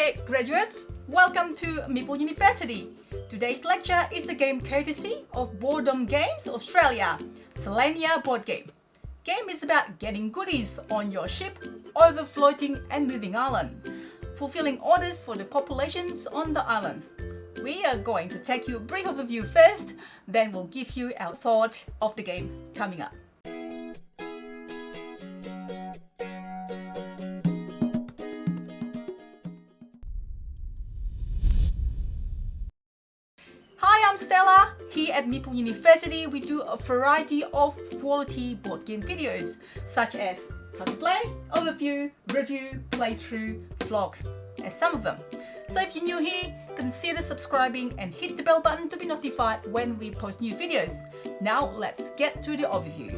Hi graduates, welcome to Meeple University. Today's lecture is the game courtesy of Board Games Australia, Solenia Board Game. Game is about getting goodies on your ship over floating and moving island, fulfilling orders for the populations on the island. We are going to take you a brief overview first, then we'll give you our thought of the game coming up. Hi, I'm Stella. Here at Meeple University, we do a variety of quality board game videos, such as how to play, overview, review, playthrough, vlog, and some of them. So if you're new here, consider subscribing and hit the bell button to be notified when we post new videos. Now let's get to the overview.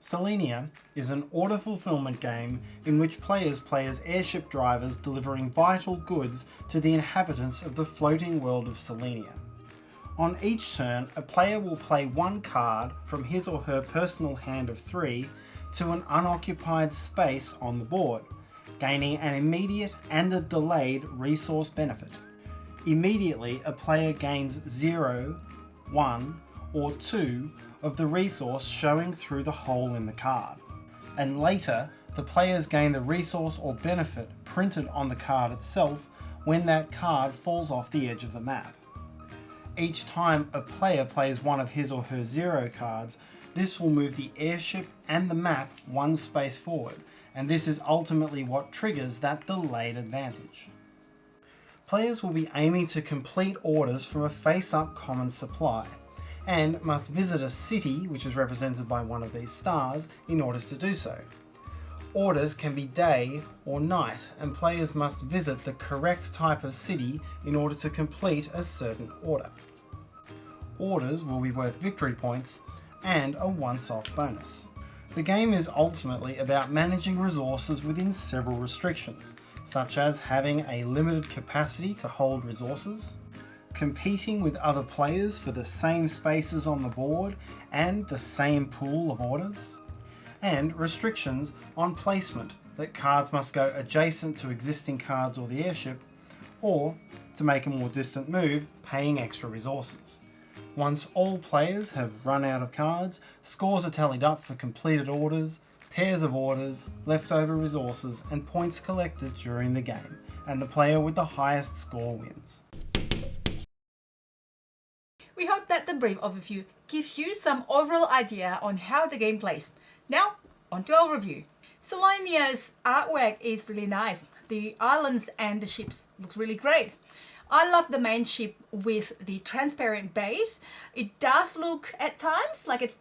Solenia is an order fulfillment game in which players play as airship drivers delivering vital goods to the inhabitants of the floating world of Solenia. On each turn, a player will play one card from his or her personal hand of 3 to an unoccupied space on the board, gaining an immediate and a delayed resource benefit. Immediately, a player gains 0, 1, or 2 of the resource showing through the hole in the card. And later, the players gain the resource or benefit printed on the card itself when that card falls off the edge of the map. Each time a player plays one of his or her 0 cards, this will move the airship and the map one space forward, and this is ultimately what triggers that delayed advantage. Players will be aiming to complete orders from a face-up common supply, and must visit a city, which is represented by one of these stars, in order to do so. Orders can be day or night, and players must visit the correct type of city in order to complete a certain order. Orders will be worth victory points and a once-off bonus. The game is ultimately about managing resources within several restrictions, such as having a limited capacity to hold resources, competing with other players for the same spaces on the board and the same pool of orders, and restrictions on placement, that cards must go adjacent to existing cards or the airship, or, to make a more distant move, paying extra resources. Once all players have run out of cards, scores are tallied up for completed orders, pairs of orders, leftover resources, and points collected during the game, and the player with the highest score wins. We hope that the brief overview gives you some overall idea on how the game plays. Now, on to our review. Solenia's artwork is really nice. The islands and the ships look really great. I love the main ship with the transparent base. It does look at times like it's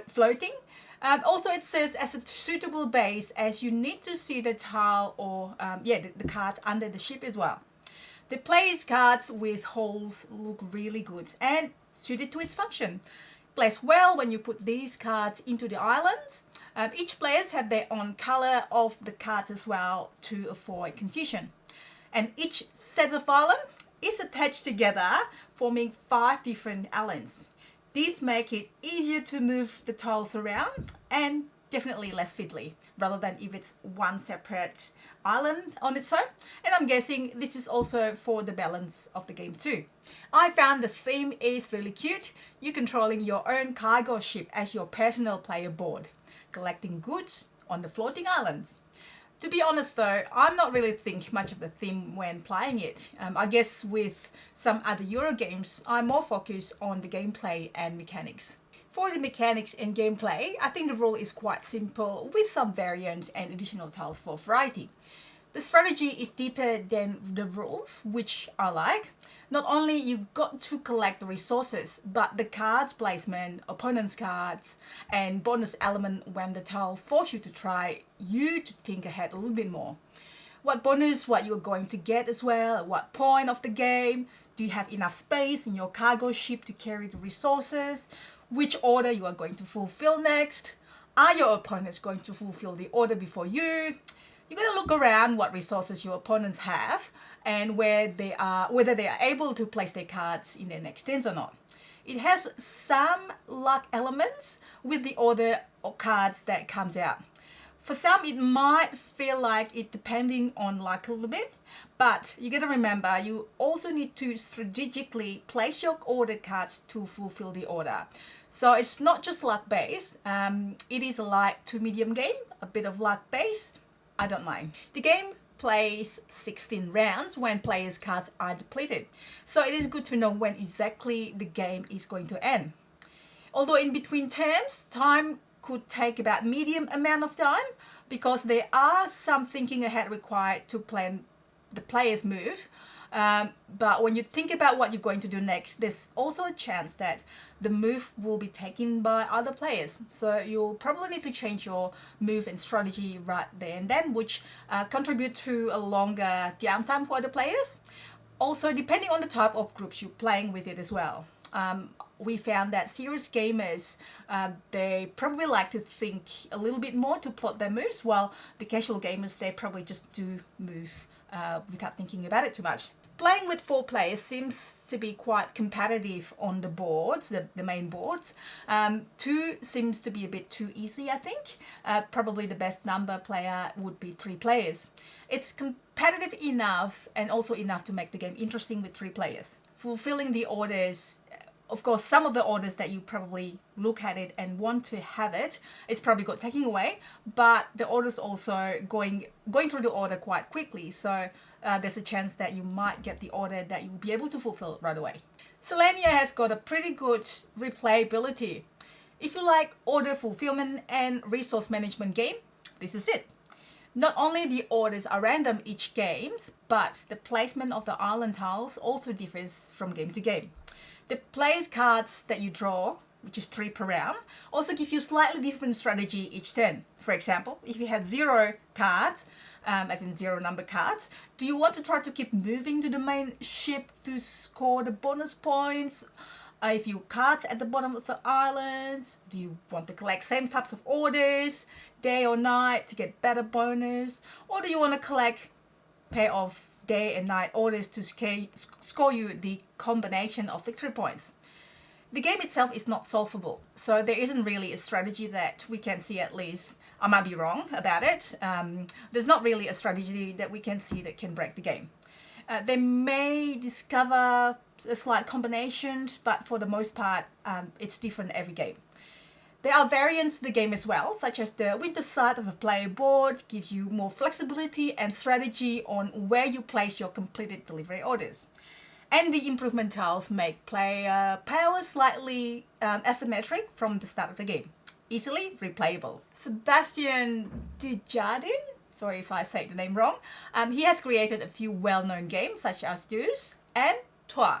floating. Also, it serves as a suitable base as you need to see the tile or the cards under the ship as well. The player's cards with holes look really good and suited to its function. Plays well when you put these cards into the islands. Each players have their own color of the cards as well to avoid confusion. And each set of island is attached together, forming 5 different islands. These make it easier to move the tiles around and definitely less fiddly, rather than if it's one separate island on its own. And I'm guessing this is also for the balance of the game too. I found the theme is really cute. You're controlling your own cargo ship as your personal player board, collecting goods on the floating islands. To be honest though, I'm not really thinking much of the theme when playing it. I guess with some other Euro games, I'm more focused on the gameplay and mechanics. For the mechanics and gameplay, I think the rule is quite simple with some variants and additional tiles for variety. The strategy is deeper than the rules, which I like. Not only you got to collect the resources, but the cards placement, opponent's cards, and bonus element when the tiles force you to think ahead a little bit more. What bonus, what you're going to get as well, at what point of the game, do you have enough space in your cargo ship to carry the resources, which order you are going to fulfill next, are your opponents going to fulfill the order before you? You're going to look around what resources your opponents have and whether they are able to place their cards in their next turns or not. It has some luck elements with the order of cards that comes out. For some, it might feel like it depending on luck a little bit, but you gotta remember, you also need to strategically place your order cards to fulfill the order. So it's not just luck based, it is a light to medium game, a bit of luck based, I don't mind. The game plays 16 rounds when players' cards are depleted, so it is good to know when exactly the game is going to end. Although in between turns, time could take about medium amount of time because there are some thinking ahead required to plan the player's move. But when you think about what you're going to do next, there's also a chance that the move will be taken by other players. So you'll probably need to change your move and strategy right there and then, which contribute to a longer downtime for other players. Also, depending on the type of groups you're playing with it as well. We found that serious gamers, they probably like to think a little bit more to plot their moves, while the casual gamers, they probably just do move without thinking about it too much. Playing with 4 players seems to be quite competitive on the boards, the main boards. 2 seems to be a bit too easy, I think. Probably the best number player would be 3 players. It's competitive enough and also enough to make the game interesting with 3 players. Fulfilling the orders, of course, some of the orders that you probably look at it and want to have it, it's probably got taken away, but the orders also going through the order quite quickly, so there's a chance that you might get the order that you'll be able to fulfill right away. Solenia has got a pretty good replayability. If you like order fulfillment and resource management game, this is it. Not only the orders are random each game, but the placement of the island tiles also differs from game to game. The player's cards that you draw, which is 3 per round, also give you slightly different strategy each turn. For example, if you have 0 cards, as in 0 number cards, do you want to try to keep moving to the main ship to score the bonus points? If you cards at the bottom of the islands, do you want to collect same types of orders, day or night, to get better bonus? Or do you want to collect pair of day and night orders to score you the combination of victory points? The game itself is not solvable, so there isn't really a strategy that we can see, at least. I might be wrong about it. There's not really a strategy that we can see that can break the game. They may discover a slight combination, but for the most part, it's different every game. There are variants to the game as well, such as the winter side of the player board gives you more flexibility and strategy on where you place your completed delivery orders. And the improvement tiles make player power slightly asymmetric from the start of the game. Easily replayable. Sebastian Dujardin, sorry if I say the name wrong, he has created a few well-known games such as Deuce and Trois,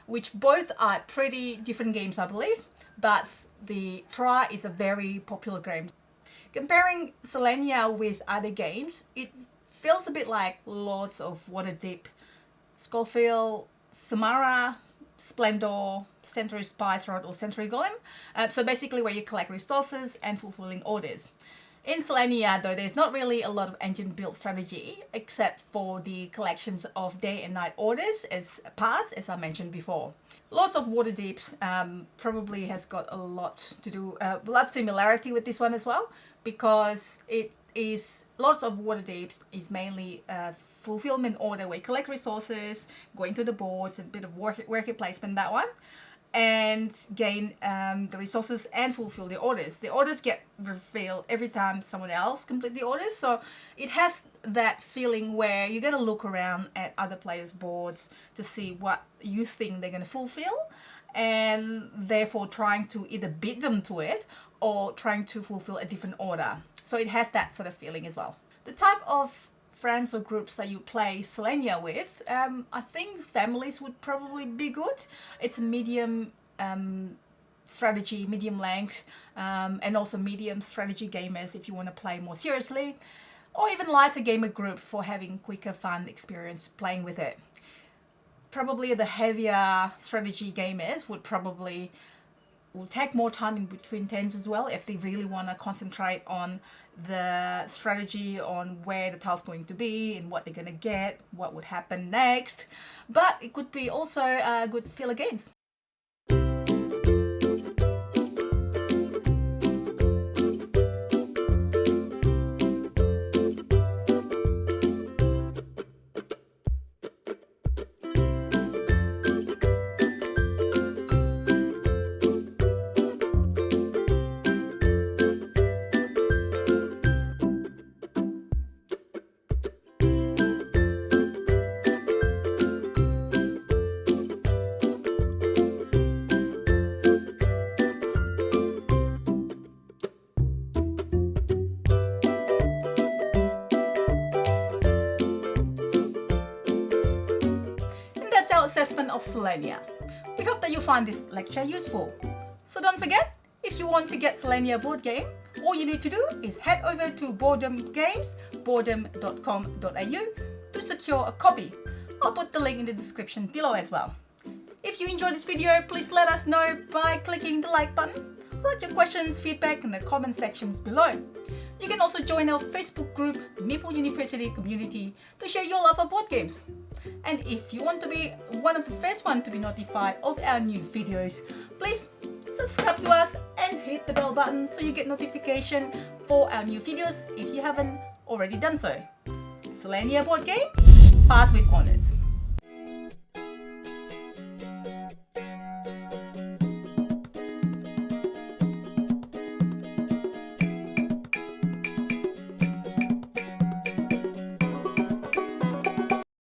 which both are pretty different games, I believe, but the Trois is a very popular game. Comparing Solenia with other games, it feels a bit like lots of Waterdeep, Schofield, Samara, Splendor, Century Spice Road or Century Golem. So basically where you collect resources and fulfilling orders. In Solenia, though, there's not really a lot of engine build strategy except for the collections of day and night orders as parts, as I mentioned before. Lots of Waterdeep probably has got a lot to do, a lot of similarity with this one as well, because it is, lots of Waterdeep is mainly fulfillment order where you collect resources, going to the boards, a bit of worker placement, that one, and gain the resources and fulfill the orders. The orders get revealed every time someone else completes the orders, so it has that feeling where you gotta look around at other players' boards to see what you think they're gonna fulfill, and therefore trying to either beat them to it or trying to fulfill a different order. So it has that sort of feeling as well. The type of friends or groups that you play Solenia with, I think families would probably be good. It's a medium strategy, medium length, and also medium strategy gamers if you want to play more seriously, or even lighter gamer group for having quicker fun experience playing with it. Probably the heavier strategy gamers will take more time in between turns as well if they really want to concentrate on the strategy, on where the tile's going to be and what they're going to get, what would happen next. But it could be also a good good filler games. assessment of Solenia. We hope that you find this lecture useful. So don't forget, if you want to get Solenia Board Game, all you need to do is head over to boredom.com.au to secure a copy. I'll put the link in the description below as well. If you enjoyed this video, please let us know by clicking the like button. Write your questions, feedback in the comment sections below. You can also join our Facebook group, Meeple University Community, to share your love of board games. And if you want to be one of the first ones to be notified of our new videos, please subscribe to us and hit the bell button so you get notification for our new videos if you haven't already done so. Solenia Board Game, pass with honors.